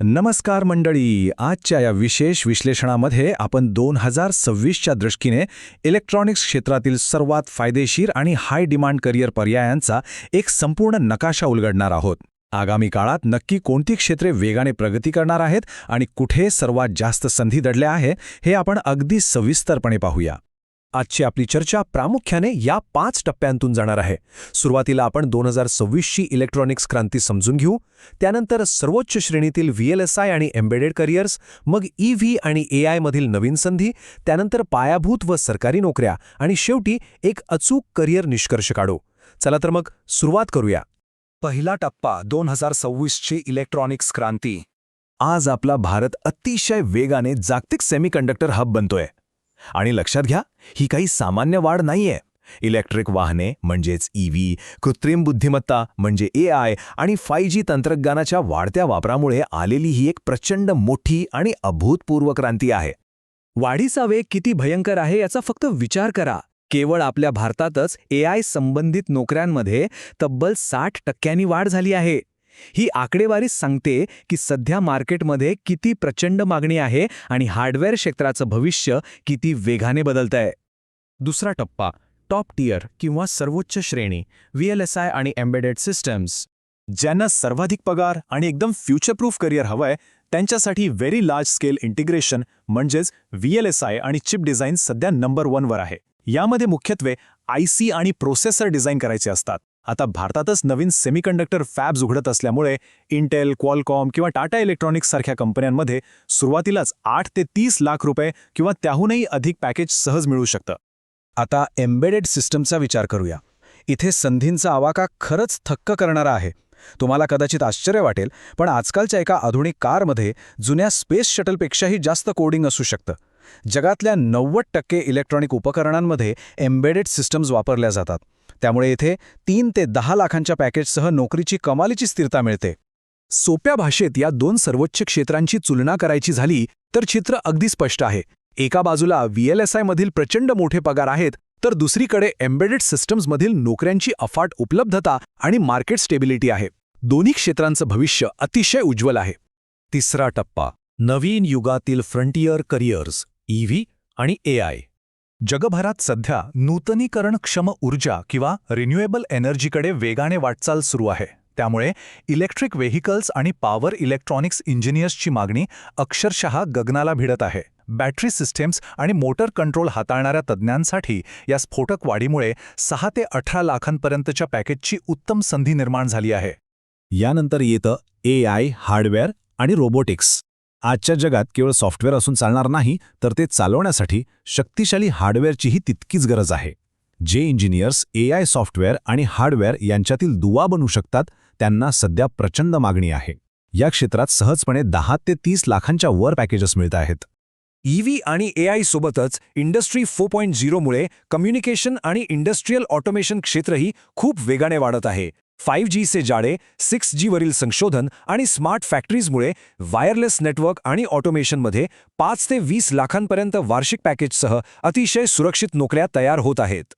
नमस्कार मंडळी. आजच्या या विशेष विश्लेषणामध्ये आपण 2026च्या दृष्टीने इलेक्ट्रॉनिक्स क्षेत्रातील सर्वात फायदेशीर आणि हाय डिमांड करिअर पर्यायांचा एक संपूर्ण नकाशा उलगडणार आहोत. आगामी काळात नक्की कोणती क्षेत्रे वेगाने प्रगती करणार आहेत आणि कुठे सर्वात जास्त संधी दडल्या आहेत हे आपण अगदी सविस्तरपणे पाहूया. आजची आपली चर्चा प्रामुख्याने या 5 टप्प्यांतून जाणार आहे. सुरुवातीला आपण 2026ची इलेक्ट्रॉनिक्स क्रांती समजून घेऊ, त्यानंतर सर्वोच्च श्रेणीतील VLSI आणि एम्बेडेड करिअर्स, मग EV आणि AI मधील नवीन संधी, त्यानंतर पायाभूत व सरकारी नोकऱ्या आणि शेवटी एक अचूक करिअर निष्कर्ष काढू. चला तर मग सुरुवात करूया. पहिला टप्पा 2026ची इलेक्ट्रॉनिक्स क्रांती. आज आपला भारत अतिशय वेगाने जागतिक सेमीकंडक्टर हब बनतोय. आणि लक्षात घ्या, ही काही सामान्य वाढ नाहीये. इलेक्ट्रिक वाहने म्हणजेच EV, कृत्रिम बुद्धिमत्ता म्हणजे AI आणि 5G तंत्रज्ञानाच्या वाढत्या वापरामुळे आलेली ही एक प्रचंड मोठी आणि अभूतपूर्व क्रांती आहे. वाढीचा वेग किती भयंकर आहे याचा फक्त विचार करा. केवळ आपल्या भारतातच AI संबंधित नोकऱ्यांमध्ये तब्बल 60% वाढ झाली आहे. ही आकडेवारी सांगते की सध्या मार्केटमध्ये किती प्रचंड मागणी आहे आणि हार्डवेअर क्षेत्राचं भविष्य किती वेगाने बदलतंय. दुसरा टप्पा टॉप टियर किंवा सर्वोच्च श्रेणी VLSI आणि एम्बेडेड सिस्टम्स. ज्यांना सर्वाधिक पगार आणि एकदम फ्युचरप्रूफ करिअर हवंय त्यांच्यासाठी व्हेरी लार्ज स्केल इंटिग्रेशन म्हणजेच VLSI आणि चिप डिझाईन सध्या नंबर 1 वर आहे. यामध्ये मुख्यत्वे IC आणि प्रोसेसर डिझाईन करायचे असतात. आता भारतातच नवीन सेमीकंडक्टर फॅब्स उघडत असल्यामुळे इंटेल, क्वालकॉम किंवा टाटा इलेक्ट्रॉनिक्स सारख्या कंपन्यांमध्ये सुरुवातीलाच 8 ते 30 लाख रुपये किंवा त्याहूनही अधिक पॅकेज सहज मिळू शकतं. आता एम्बेडेड सिस्टमचा विचार करूया. इथे संधींचा आवाका खरंच थक्क करणारा आहे. तुम्हाला कदाचित आश्चर्य वाटेल, पण आजकालच्या एका आधुनिक कारमध्ये जुन्या स्पेस शटलपेक्षाही जास्त कोडिंग असू शकतं. जगातल्या 90% इलेक्ट्रॉनिक उपकरणांमध्ये एम्बेडेड सिस्टम्स वापरल्या जातात. त्यामुळे इथे 3 ते 10 लाखांच्या पॅकेजसह नोकरीची कमालीची स्थिरता मिळते. सोप्या भाषेत या 2 सर्वोच्च क्षेत्रांची तुलना करायची झाली तर चित्र अगदी स्पष्ट आहे. एका बाजूला VLSI मधील प्रचंड मोठे पगार आहेत, तर दुसरीकडे एम्बेडेड सिस्टम्समधील नोकऱ्यांची अफाट उपलब्धता आणि मार्केट स्टेबिलिटी आहे. दोन्ही क्षेत्रांचं भविष्य अतिशय उज्ज्वल आहे. तिसरा टप्पा नवीन युगातील फ्रंटियर करिअर्स EV आणि AI. जगभरात सध्या नूतनीकरणक्षम ऊर्जा किंवा रिन्युएबल एनर्जीकडे वेगाने वाटचाल सुरू आहे. त्यामुळे इलेक्ट्रिक व्हेकल्स आणि पॉवर इलेक्ट्रॉनिक्स इंजिनियर्सची मागणी अक्षरशः गगनाला भिडत आहे. बॅटरी सिस्टम्स आणि मोटर कंट्रोल हाताळणाऱ्या तज्ज्ञांसाठी या स्फोटक वाढीमुळे 6 ते 18 लाखांपर्यंतच्या पॅकेजची उत्तम संधी निर्माण झाली आहे. यानंतर येतं AI, हार्डवेअर आणि रोबोटिक्स. आजच्या जगात केवळ सॉफ्टवेअर असून चालणार नाही, तर ते चालवण्यासाठी शक्तिशाली हार्डवेअरचीही तितकीच गरज आहे. जे इंजिनियर्स AI सॉफ्टवेअर आणि हार्डवेअर यांच्यातील दुवा बनू शकतात, त्यांना सध्या प्रचंड मागणी आहे. या क्षेत्रात सहजपणे 10 ते 30 लाखांच्या वर पॅकेजेस मिळत आहेत. EV आणि AI सोबतच इंडस्ट्री 4.0 मुळे कम्युनिकेशन आणि इंडस्ट्रियल ऑटोमेशन क्षेत्रही खूप वेगाने वाढत आहे. 5G चे जाळे, 6G वरील संशोधन आणि स्मार्ट फॅक्टरीजमुळे वायरलेस नेटवर्क आणि ऑटोमेशनमध्ये 5 ते 20 लाखांपर्यंत वार्षिक पॅकेजसह अतिशय सुरक्षित नोकऱ्या तयार होत आहेत.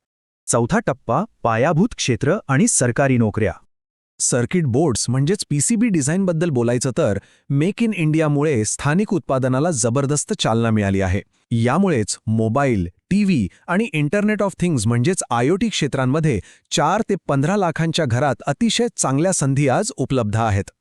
चौथा टप्पा पायाभूत क्षेत्र आणि सरकारी नोकऱ्या. सर्किट बोर्ड्स म्हणजेच PCB डिझाईनबद्दल बोलायचं तर मेक इन इंडियामुळे स्थानिक उत्पादनाला जबरदस्त चालना मिळाली आहे. यामुळेच मोबाईल, TV आणि इंटरनेट ऑफ थिंग्स म्हणजेच IoT क्षेत्रांमध्ये 4 ते 15 लाखांच्या घरात अतिशय चांगल्या संधी आज उपलब्ध आहेत.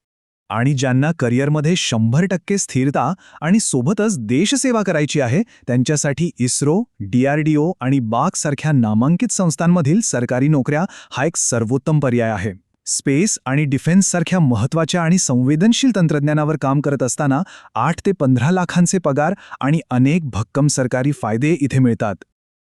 आणि ज्यांना करिअरमध्ये 100% स्थिरता आणि सोबतच देशसेवा करायची आहे, त्यांच्यासाठी इस्रो, DRDO आणि बाक सारख्या नामांकित संस्थांमधील सरकारी नोकऱ्या हा एक सर्वोत्तम पर्याय आहे. स्पेस आणि डिफेन्ससारख्या महत्त्वाच्या आणि संवेदनशील तंत्रज्ञानावर काम करत असताना 8 ते 15 लाखांचे पगार आणि अनेक भक्कम सरकारी फायदे इथे मिळतात.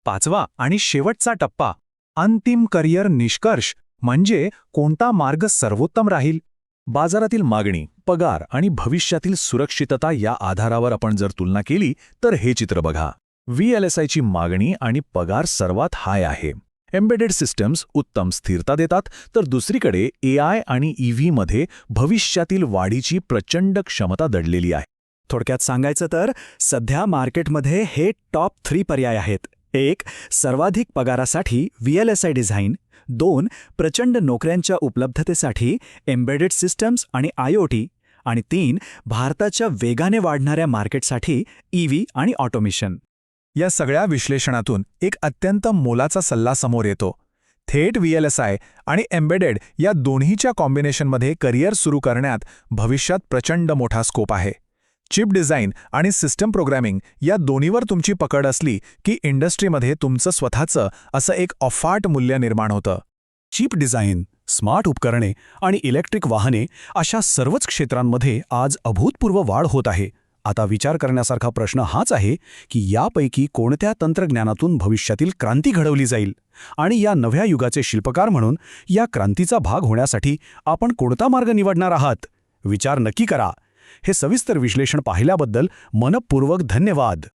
पाचवा आणि शेवटचा टप्पा अंतिम करिअर निष्कर्ष म्हणजे कोणता मार्ग सर्वोत्तम राहील. बाजारातील मागणी, पगार आणि भविष्यातील सुरक्षितता या आधारावर आपण जर तुलना केली तर हे चित्र बघा. VLSIची मागणी आणि पगार सर्वात हाय आहे. एम्बेडेड सिस्टम्स उत्तम स्थिरता देतात, तर दुसरीकडे AI आणि EV मध्ये भविष्यातील वाढीची प्रचंड क्षमता दडलेली आहे. थोडक्यात सांगायचं तर सध्या मार्केटमध्ये हे टॉप 3 पर्याय आहेत. 1. सर्वाधिक पगारासाठी VLSI डिझाईन. 2. प्रचंड नोकऱ्यांच्या उपलब्धतेसाठी एम्बेडेड सिस्टम्स आणि IoT. आणि 3. भारताच्या वेगाने वाढणाऱ्या मार्केटसाठी EV आणि ऑटोमेशन. या सगळ्या विश्लेषणातून एक अत्यंत मोलाचा सल्ला समोर येतो. थेट VLSI आणि एम्बेडेड या दोन्हीच्या कॉम्बिनेशनमध्ये करिअर सुरू करण्यात भविष्यात प्रचंड मोठा स्कोप आहे. चिप डिझाईन आणि सिस्टम प्रोग्रॅमिंग या दोन्हीवर तुमची पकड असली की इंडस्ट्रीमध्ये तुमचं स्वतःचं असं एक अफाट मूल्य निर्माण होतं. चिप डिझाईन, स्मार्ट उपकरणे आणि इलेक्ट्रिक वाहने अशा सर्वच क्षेत्रांमध्ये आज अभूतपूर्व वाढ होत आहे. आता विचार करण्यासारखा प्रश्न हाच आहे की यापैकी कोणत्या तंत्रज्ञानातून भविष्यातील क्रांती घडवली जाईल आणि या नव्या युगाचे शिल्पकार म्हणून या क्रांतीचा भाग होण्यासाठी आपण कोणता मार्ग निवडणार आहात? विचार नक्की करा. हे सविस्तर विश्लेषण पाहिल्याबद्दल मनःपूर्वक धन्यवाद.